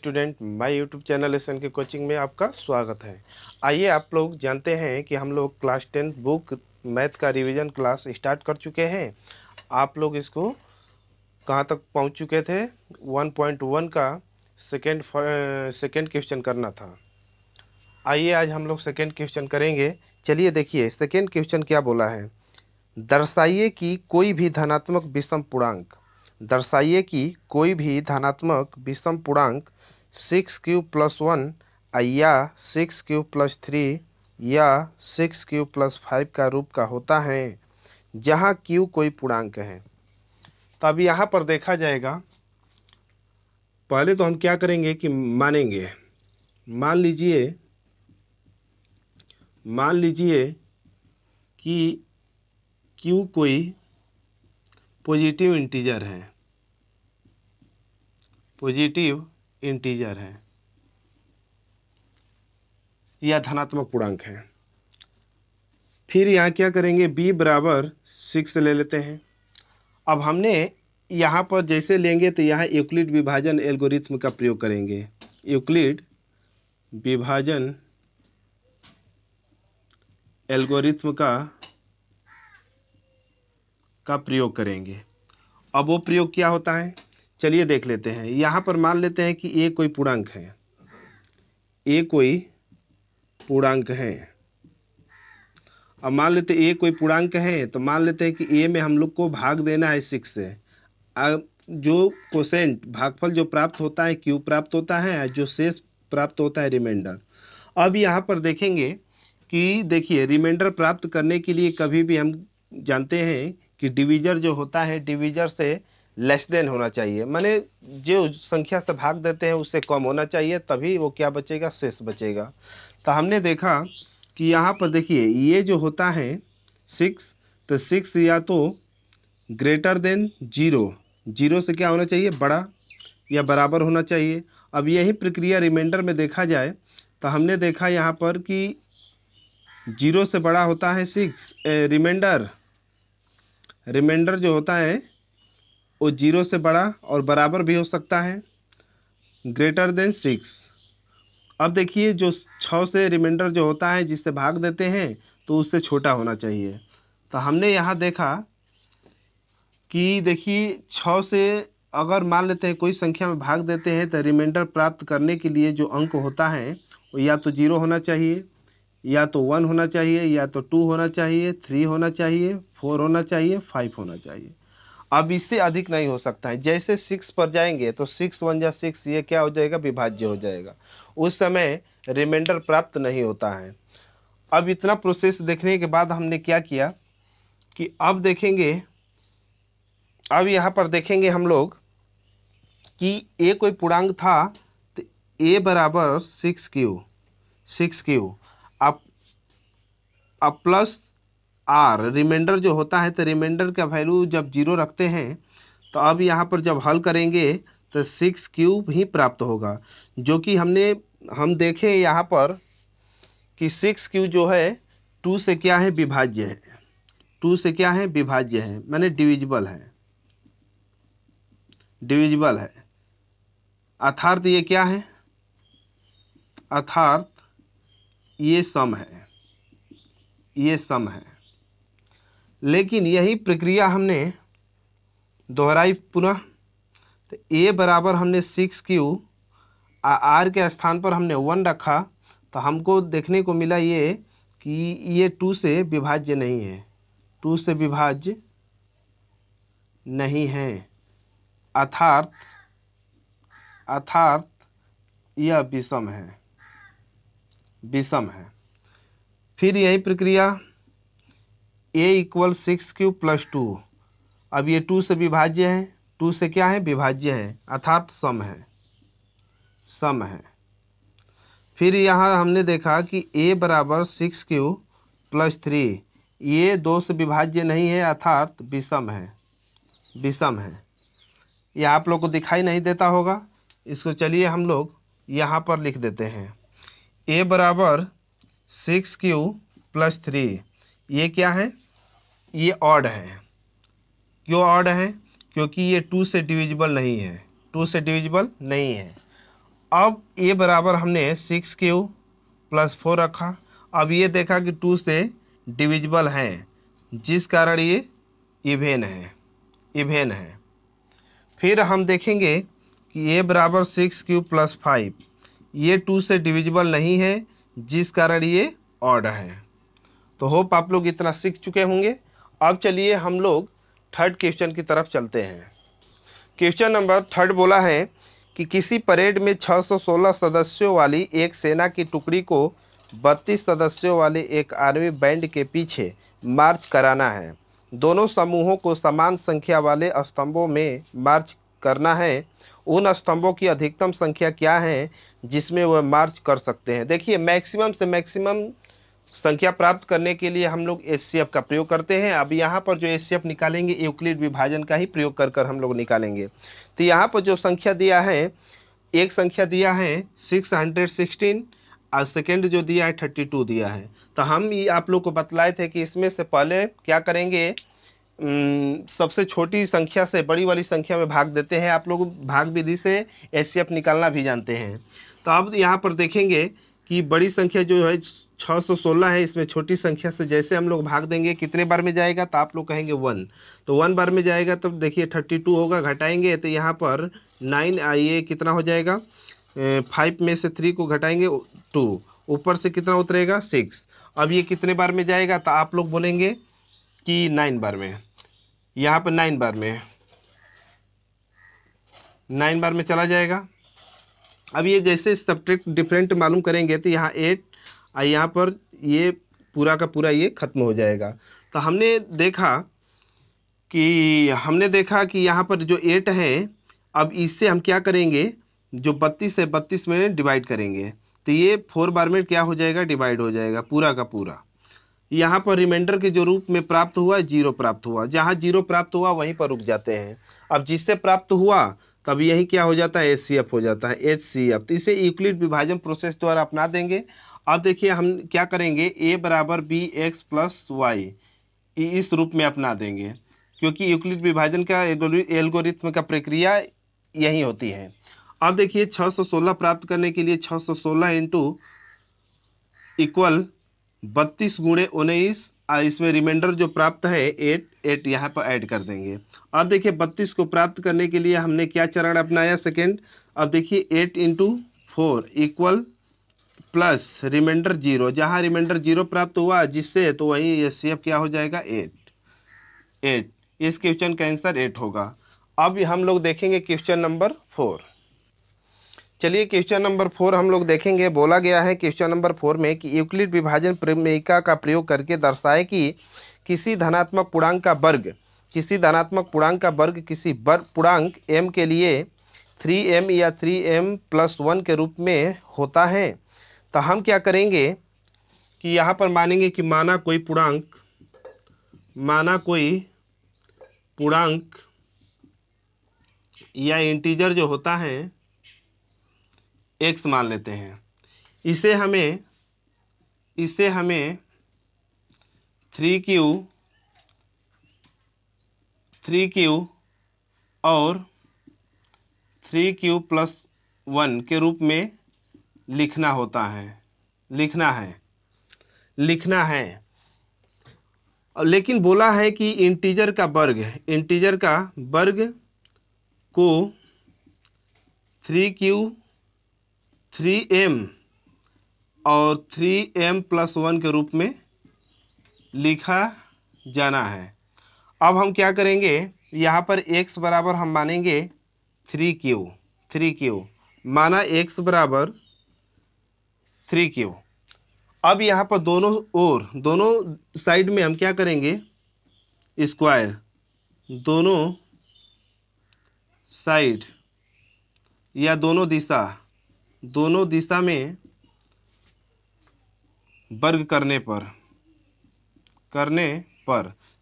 Student, my YouTube channel SN के coaching में आपका स्वागत है। आइए आप लोग जानते हैं कि हम लोग क्लास 10 बुक मैथ का रिवीजन क्लास स्टार्ट कर चुके हैं। आप लोग इसको कहाँ तक पहुंच चुके थे? 1.1 का सेकेंड क्वेश्चन करना था। आइए आज हम लोग सेकेंड क्वेश्चन करेंगे। चलिए देखिए सेकेंड क्वेश्चन क्या बोला है। दर्शाइए कि कोई भी धनात्मक विषम पूर्णांक विषम पूर्णांक 6q+1 या 6q+3 या 6q+5 का रूप का होता है जहाँ q कोई पूर्णांक है। तो अब यहाँ पर देखा जाएगा, पहले तो हम क्या करेंगे कि मानेंगे। मान लीजिए कि q कोई पॉजिटिव इंटीजर है या धनात्मक पूर्णांक है। फिर यहाँ क्या करेंगे, b बराबर 6 ले लेते हैं। अब हमने यहाँ पर जैसे लेंगे तो यहाँ यूक्लिड विभाजन एल्गोरिथम का प्रयोग करेंगे। यूक्लिड विभाजन एल्गोरिथम का प्रयोग करेंगे। अब वो प्रयोग क्या होता है, चलिए देख लेते हैं। यहाँ पर मान लेते हैं कि a कोई पूर्णांक है। अब मान लेते a कोई पूर्णांक है तो मान लेते हैं कि a में हम लोग को भाग देना है 6 से। अब जो कोसेंट भागफल जो प्राप्त होता है q प्राप्त होता है, जो शेष प्राप्त होता है रिमाइंडर। अब यहाँ पर देखेंगे कि देखिए रिमाइंडर प्राप्त करने के लिए कभी भी हम जानते हैं कि डिवीजर जो होता है डिवीजर से लेस देन होना चाहिए, माने जो संख्या से भाग देते हैं उससे कम होना चाहिए, तभी वो क्या बचेगा, शेष बचेगा। तो हमने देखा कि यहाँ पर देखिए ये जो होता है 6, तो 6 या तो ग्रेटर देन 0 से क्या होना चाहिए, बड़ा या बराबर होना चाहिए। अब यही प्रक्रिया रिमाइंडर में देखा जाए तो हमने देखा यहाँ पर कि 0 से बड़ा होता है 6। रिमाइंडर जो होता है वो 0 से बड़ा और बराबर भी हो सकता है, ग्रेटर देन 6। अब देखिए जो 6 से रिमाइंडर जो होता है जिससे भाग देते हैं तो उससे छोटा होना चाहिए। तो हमने यहाँ देखा कि देखिए 6 से अगर मान लेते हैं कोई संख्या में भाग देते हैं तो रिमाइंडर प्राप्त करने के लिए जो अंक होता है वो या तो 0 होना चाहिए, या तो 1 होना चाहिए, या तो 2 होना चाहिए, 3 होना चाहिए, 4 होना चाहिए, 5 होना चाहिए। अब इससे अधिक नहीं हो सकता है। जैसे 6 पर जाएंगे तो 6 1 जा 6, ये क्या हो जाएगा, विभाज्य हो जाएगा। उस समय रिमाइंडर प्राप्त नहीं होता है। अब इतना प्रोसेस देखने के बाद हमने क्या किया कि अब देखेंगे, अब यहाँ पर देखेंगे हम लोग कि a कोई पूर्णांक था तो a बराबर 6q। अब प्लस r रिमाइंडर जो होता है, तो रिमाइंडर का वैल्यू जब 0 रखते हैं तो अब यहाँ पर जब हल करेंगे तो 6q ही प्राप्त होगा, जो कि हम देखें यहाँ पर कि 6q जो है 2 से क्या है, विभाज्य है। 2 से क्या है, विभाज्य है, माने डिविजिबल है। अर्थात ये क्या है, अर्थात ये सम है। लेकिन यही प्रक्रिया हमने दोहराई पुनः। तो a बराबर हमने 6q, r के स्थान पर हमने 1 रखा, तो हमको देखने को मिला ये कि ये 2 से विभाज्य नहीं है, 2 से विभाज्य नहीं है। अर्थात यह विषम है। फिर यही प्रक्रिया a = 6q+2। अब ये 2 से विभाज्य है, 2 से क्या है, विभाज्य है, अर्थात सम है। फिर यहाँ हमने देखा कि a बराबर 6q+3, ये 2 से विभाज्य नहीं है, अर्थात विषम है। यह आप लोग को दिखाई नहीं देता होगा, इसको चलिए हम लोग यहाँ पर लिख देते हैं। a बराबर 6q+3, ये क्या है, ये ऑड है। क्यों ऑड है, क्योंकि ये 2 से डिविजिबल नहीं है, अब ये बराबर हमने 6Q + 4 रखा। अब ये देखा कि 2 से डिविजिबल है, जिस कारण ये इवेन है। फिर हम देखेंगे कि ये बराबर 6Q + 5, ये 2 से डिविजिबल नहीं है, जिस कारण ये ऑड है। तो होप आप लोग इतना सीख चुके होंगे। अब चलिए हम लोग थर्ड क्वेश्चन की तरफ चलते हैं। क्वेश्चन नंबर 3 बोला है कि किसी परेड में 616 सदस्यों वाली एक सेना की टुकड़ी को 32 सदस्यों वाले एक आर्मी बैंड के पीछे मार्च कराना है। दोनों समूहों को समान संख्या वाले स्तंभों में मार्च करना है। उन स्तंभों की अधिकतम संख्या क्या है जिसमें वह मार्च कर सकते हैं। देखिए, मैक्सिमम से मैक्सिमम संख्या प्राप्त करने के लिए हम लोग एचसीएफ का प्रयोग करते हैं। अब यहाँ पर जो एचसीएफ निकालेंगे, यूक्लिड विभाजन का ही प्रयोग कर कर हम लोग निकालेंगे। तो यहाँ पर जो संख्या दिया है, एक संख्या दिया है 616 और सेकेंड जो दिया है 32 दिया है। तो हम ये आप लोग को बतलाए थे कि इसमें से पहले क्या करेंगे, सबसे छोटी संख्या से बड़ी वाली संख्या में भाग देते हैं। आप लोग भाग विधि से एचसीएफ निकालना भी जानते हैं। तो अब यहाँ पर देखेंगे कि बड़ी संख्या जो है 616 है, इसमें छोटी संख्या से जैसे हम लोग भाग देंगे कितने बार में जाएगा, तो आप लोग कहेंगे 1, तो 1 बार में जाएगा। तब देखिए 32 होगा, घटाएंगे तो यहाँ पर 9, आइए कितना हो जाएगा, 5 में से 3 को घटाएंगे 2, ऊपर से कितना उतरेगा 6। अब ये कितने बार में जाएगा, तो आप लोग बोलेंगे कि 9 बार में। यहाँ पर 9 बार में, 9 बार में चला जाएगा। अब ये जैसे सब्ट्रैक्ट डिफरेंट मालूम करेंगे तो यहाँ 8 और यहाँ पर ये पूरा का पूरा ये खत्म हो जाएगा। तो हमने देखा कि यहाँ पर जो 8 है, अब इससे हम क्या करेंगे, जो 32 है 32 में डिवाइड करेंगे, तो ये 4 बार में क्या हो जाएगा, डिवाइड हो जाएगा पूरा का पूरा। यहाँ पर रिमाइंडर के जो रूप में प्राप्त हुआ, 0 प्राप्त हुआ। जहाँ 0 प्राप्त हुआ वहीं पर रुक जाते हैं। अब जिससे प्राप्त हुआ तब यही क्या हो जाता है, एचसीएफ हो जाता है, एचसीएफ। तो इसे यूक्लिड विभाजन प्रोसेस द्वारा अपना देंगे। अब देखिए हम क्या करेंगे, a = bx + y, इस रूप में अपना देंगे, क्योंकि यूक्लिड विभाजन का एल्गोरिथम का प्रक्रिया यही होती है। अब देखिए 616 प्राप्त करने के लिए 616 इंटू इक्वल 32 × 19, इसमें रिमाइंडर जो प्राप्त है 8 यहाँ पर ऐड कर देंगे। अब देखिए 32 को प्राप्त करने के लिए हमने क्या चरण अपनाया, सेकेंड। अब देखिए 8 × 4 इक्वल प्लस रिमाइंडर 0, जहाँ रिमाइंडर 0 प्राप्त हुआ जिससे, तो वही एचसीएफ क्या हो जाएगा, 8। इस क्वेश्चन का आंसर 8 होगा। अब हम लोग देखेंगे क्वेश्चन नंबर 4। चलिए क्वेश्चन नंबर 4 हम लोग देखेंगे। बोला गया है क्वेश्चन नंबर 4 में कि यूक्लिड विभाजन प्रमेयिका का प्रयोग करके दर्शाए कि किसी धनात्मक पूर्णांक का वर्ग किसी पूर्णांक m के लिए 3m या 3m + 1 के रूप में होता है। तो हम क्या करेंगे कि यहाँ पर मानेंगे कि माना कोई पूर्णांक या इंटीजर जो होता है x मान लेते हैं। इसे हमें 3q और 3q + 1 के रूप में लिखना है। लेकिन बोला है कि इंटीजर का वर्ग को 3q 3m और 3m + 1 के रूप में लिखा जाना है। अब हम क्या करेंगे, यहाँ पर x बराबर हम मानेंगे 3q, माना x = 3q। अब यहाँ पर दोनों साइड में हम क्या करेंगे, स्क्वायर, दोनों साइड या दोनों दिशा में वर्ग करने पर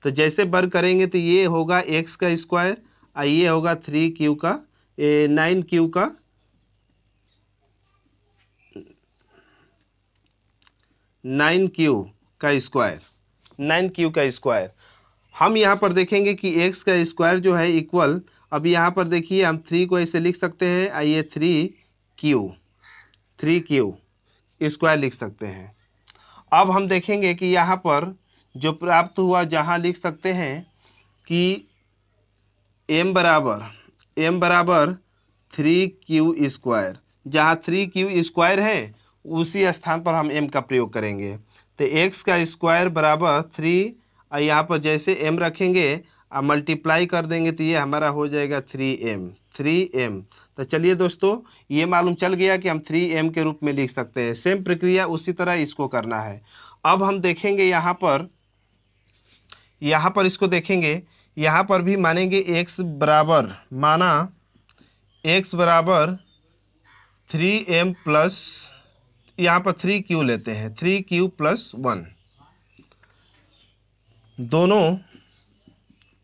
तो जैसे वर्ग करेंगे तो ये होगा x का स्क्वायर और ये होगा 9q का स्क्वायर। हम यहाँ पर देखेंगे कि x का स्क्वायर जो है इक्वल, अब यहाँ पर देखिए हम 3 को ऐसे लिख सकते हैं, ये 3q 3q स्क्वायर लिख सकते हैं। अब हम देखेंगे कि यहाँ पर जो प्राप्त हुआ, जहाँ लिख सकते हैं कि m बराबर 3q स्क्वायर, जहाँ 3q स्क्वायर है उसी स्थान पर हम m का प्रयोग करेंगे। तो x का स्क्वायर बराबर 3, और यहाँ पर जैसे m रखेंगे और मल्टीप्लाई कर देंगे तो ये हमारा हो जाएगा 3m। तो चलिए दोस्तों, ये मालूम चल गया कि हम 3m के रूप में लिख सकते हैं। सेम प्रक्रिया उसी तरह इसको करना है। अब हम देखेंगे यहाँ पर इसको देखेंगे, यहाँ पर भी मानेंगे x बराबर, माना x बराबर 3m प्लस, यहाँ पर 3q लेते हैं, 3q प्लस 1, दोनों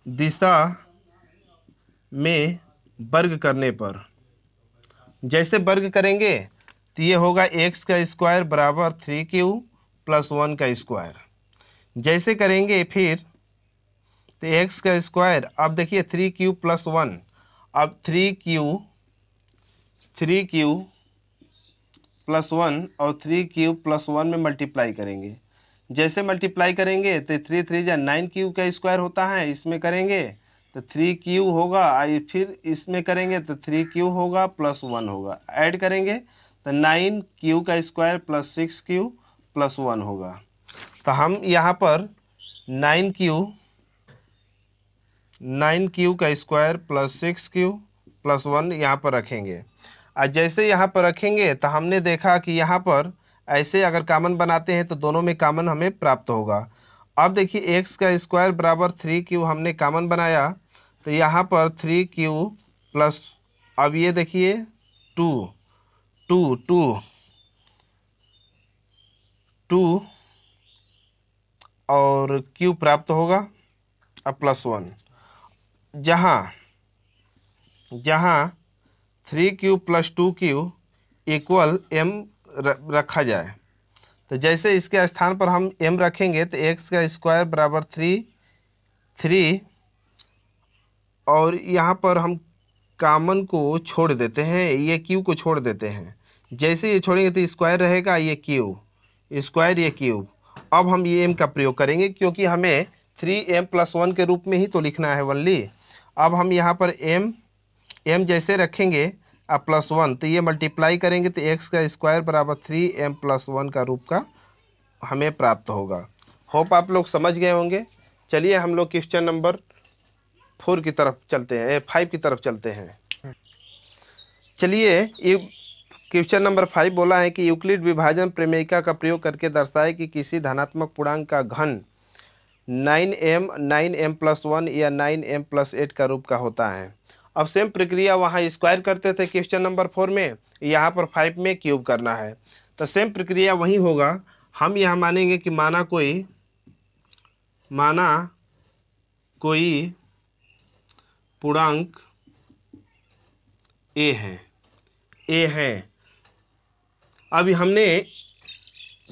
दिशा में वर्ग करने पर, जैसे वर्ग करेंगे तो ये होगा x का स्क्वायर बराबर 3q प्लस 1 का स्क्वायर। जैसे करेंगे फिर तो x का स्क्वायर, अब देखिए 3q प्लस 1, अब 3q प्लस 1 और 3q प्लस 1 में मल्टीप्लाई करेंगे। जैसे मल्टीप्लाई करेंगे तो 3 3 जा 9q का स्क्वायर होता है, इसमें करेंगे तो 3q होगा, फिर इसमें करेंगे तो 3q होगा प्लस 1 होगा, ऐड करेंगे तो 9q का स्क्वायर प्लस 6q प्लस 1 होगा। तो हम यहाँ पर 9q का स्क्वायर प्लस 6q प्लस 1 यहाँ पर रखेंगे। और जैसे यहाँ पर रखेंगे तो हमने देखा कि यहाँ पर ऐसे अगर कॉमन बनाते हैं तो दोनों में कॉमन हमें प्राप्त होगा। अब देखिए x का स्क्वायर बराबर 3q हमने कॉमन बनाया, तो यहाँ पर 3q प्लस, अब ये देखिए 2 और q प्राप्त होगा, अब प्लस 1, जहाँ 3q plus 2q equal m रखा जाए, तो जैसे इसके स्थान पर हम m रखेंगे तो x का स्क्वायर बराबर 3 और यहाँ पर हम कॉमन को छोड़ देते हैं, ये q को छोड़ देते हैं। जैसे ये छोड़ेंगे तो स्क्वायर रहेगा, ये q स्क्वायर, ये क्यूब। अब हम ये m का प्रयोग करेंगे क्योंकि हमें 3m प्लस 1 के रूप में ही तो लिखना है वनली। अब हम यहाँ पर m जैसे रखेंगे अब प्लस 1, तो ये मल्टीप्लाई करेंगे तो x का स्क्वायर बराबर 3m प्लस 1 का रूप का हमें प्राप्त होगा। होप आप लोग समझ गए होंगे। चलिए हम लोग क्वेश्चन नंबर 4 की तरफ चलते हैं, 5 की तरफ चलते हैं। चलिए, क्वेश्चन नंबर 5 बोला है कि यूक्लिड विभाजन प्रमेयिका का प्रयोग करके दर्शाए कि किसी धनात्मक पूर्णांक का घन 9m प्लस 1 या 9m प्लस 8 का रूप का होता है। अब सेम प्रक्रिया वहाँ स्क्वायर करते थे क्वेश्चन नंबर 4 में, यहाँ पर 5 में क्यूब करना है, तो सेम प्रक्रिया वही होगा। हम यहाँ मानेंगे कि माना कोई पूर्णांक a है। अभी हमने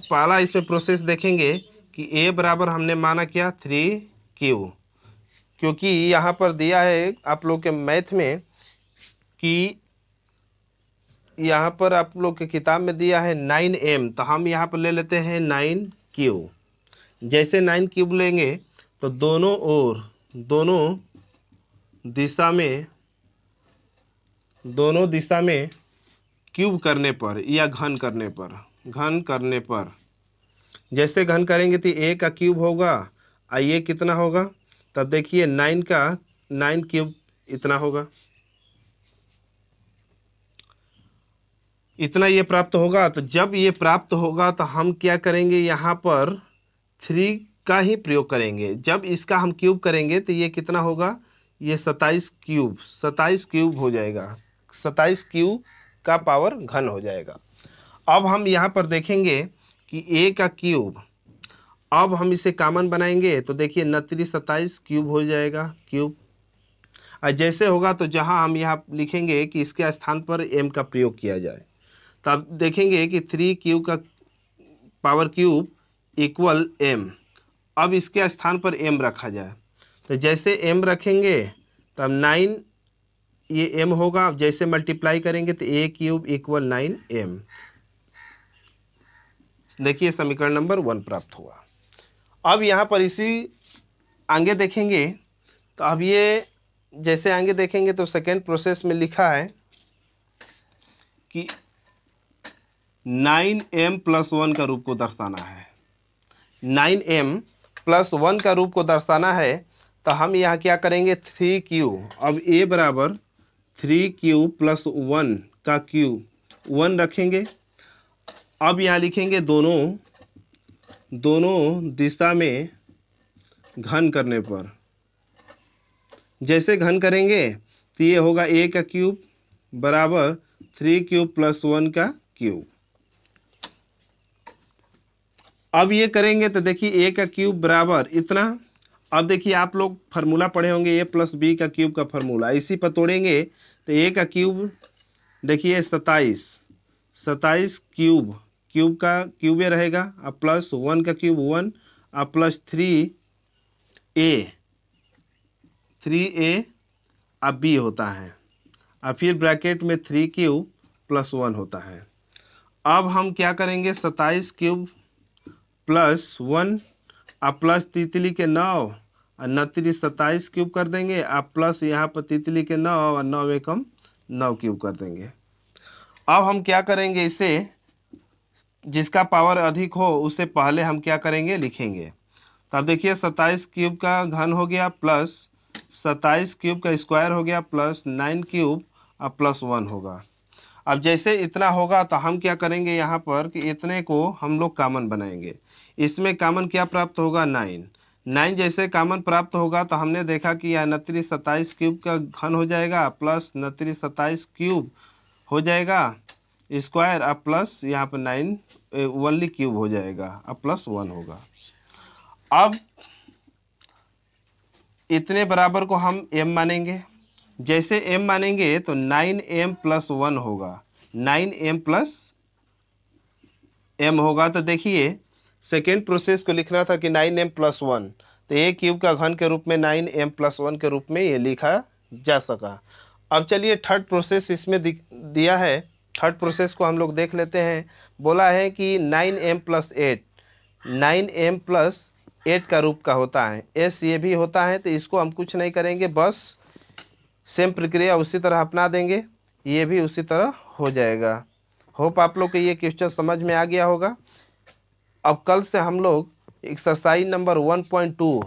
पहला इसमें प्रोसेस देखेंगे कि a बराबर हमने माना क्या 3q, क्योंकि यहाँ पर दिया है आप लोग के मैथ में कि यहाँ पर आप लोग के किताब में दिया है 9m, तो हम यहाँ पर ले लेते हैं 9q। जैसे 9q लेंगे तो दोनों दिशा में क्यूब करने पर या घन करने पर जैसे घन करेंगे तो a का क्यूब होगा और ये कितना होगा, तब देखिए 9 क्यूब इतना होगा, इतना ये प्राप्त होगा। तो जब ये प्राप्त होगा तो हम क्या करेंगे, यहाँ पर 3 का ही प्रयोग करेंगे। जब इसका हम क्यूब करेंगे तो ये कितना होगा, ये 27 क्यूब हो जाएगा, 27 क्यूब का पावर घन हो जाएगा। अब हम यहाँ पर देखेंगे कि a का क्यूब, अब हम इसे कॉमन बनाएंगे तो देखिए 27 क्यूब हो जाएगा क्यूब। और जैसे होगा तो जहाँ हम यहाँ लिखेंगे कि इसके स्थान पर m का प्रयोग किया जाए, तब देखेंगे कि 3q का पावर क्यूब इक्वल m। अब इसके स्थान पर m रखा जाए, तो जैसे m रखेंगे तब 9 ये m होगा। जैसे मल्टीप्लाई करेंगे तो a क्यूब इक्वल 9m। देखिए समीकरण नंबर 1 प्राप्त हुआ। अब यहाँ पर इसी आगे देखेंगे तो अब ये जैसे आगे देखेंगे तो सेकेंड प्रोसेस में लिखा है कि 9m + 1 का रूप को दर्शाना है। 9m + 1 का रूप को दर्शाना है तो हम यहाँ क्या करेंगे 3q। अब a बराबर 3q + 1 का क्यूब 1 रखेंगे। अब यहाँ लिखेंगे दोनों दिशा में घन करने पर, जैसे घन करेंगे तो ये होगा a का क्यूब बराबर 3q + 1 का क्यूब। अब ये करेंगे तो देखिए a का क्यूब बराबर इतना। अब देखिए आप लोग फार्मूला पढ़े होंगे a + b का क्यूब का फार्मूला, इसी पर तोड़ेंगे तो a का क्यूब देखिए 27 क्यूब का क्यूबे रहेगा, अब +1 का क्यूब 1 अब +3a अब b होता है, अब फिर ब्रैकेट में 3q + 1 होता है। अब हम क्या करेंगे 27 क्यूब +1 अब प्लस तितली के 9 और 9 27 क्यूब कर देंगे, अब प्लस यहाँ पर तितली के 9 और 9 एकम 9 क्यूब कर देंगे। अब हम क्या करेंगे इसे जिसका पावर अधिक हो उसे पहले हम क्या करेंगे लिखेंगे। तो अब देखिए 27 क्यूब का घन हो गया प्लस 27 क्यूब का स्क्वायर हो गया प्लस 9 क्यूब अब +1 होगा। अब जैसे इतना होगा तो हम क्या करेंगे यहाँ पर कि इतने को हम लोग कॉमन बनाएंगे। इसमें कॉमन क्या प्राप्त होगा 9 जैसे कॉमन प्राप्त होगा तो हमने देखा कि यह 29 27 क्यूब का घन हो जाएगा प्लस 29 27 क्यूब हो जाएगा स्क्वायर अब प्लस यहाँ पर 9 ओनली क्यूब हो जाएगा अब +1 होगा। अब इतने बराबर को हम m मानेंगे, जैसे m मानेंगे तो 9m + 1 होगा, 9m + m होगा। तो देखिए सेकेंड प्रोसेस को लिखना था कि 9m + 1, तो a क्यूब का घन के रूप में 9m + 1 के रूप में ये लिखा जा सका। अब चलिए थर्ड प्रोसेस इसमें दिया है, थर्ड प्रोसेस को हम लोग देख लेते हैं। बोला है कि 9m + 8, 9m + 8 का रूप का होता है, s ये भी होता है, तो इसको हम कुछ नहीं करेंगे, बस सेम प्रक्रिया उसी तरह अपना देंगे, ये भी उसी तरह हो जाएगा। होप आप लोग को ये क्वेश्चन समझ में आ गया होगा। अब कल से हम लोग एक्सरसाइज नंबर 1.2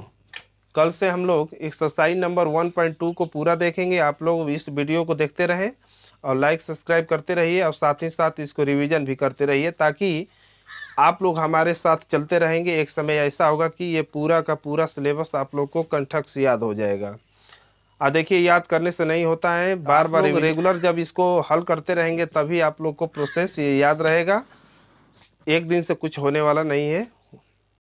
कल से हम लोग एक्सरसाइज नंबर 1.2 को पूरा देखेंगे। आप लोग इस वीडियो को देखते रहें और लाइक सब्सक्राइब करते रहिए और साथ ही साथ इसको रिवीजन भी करते रहिए, ताकि आप लोग हमारे साथ चलते रहेंगे। एक समय ऐसा होगा कि ये पूरा का पूरा सिलेबस आप लोग को कंठक से याद हो जाएगा। देखिए याद करने से नहीं होता है, बार बार रेगुलर जब इसको हल करते रहेंगे तभी आप लोग को प्रोसेस ये याद रहेगा। एक दिन से कुछ होने वाला नहीं है।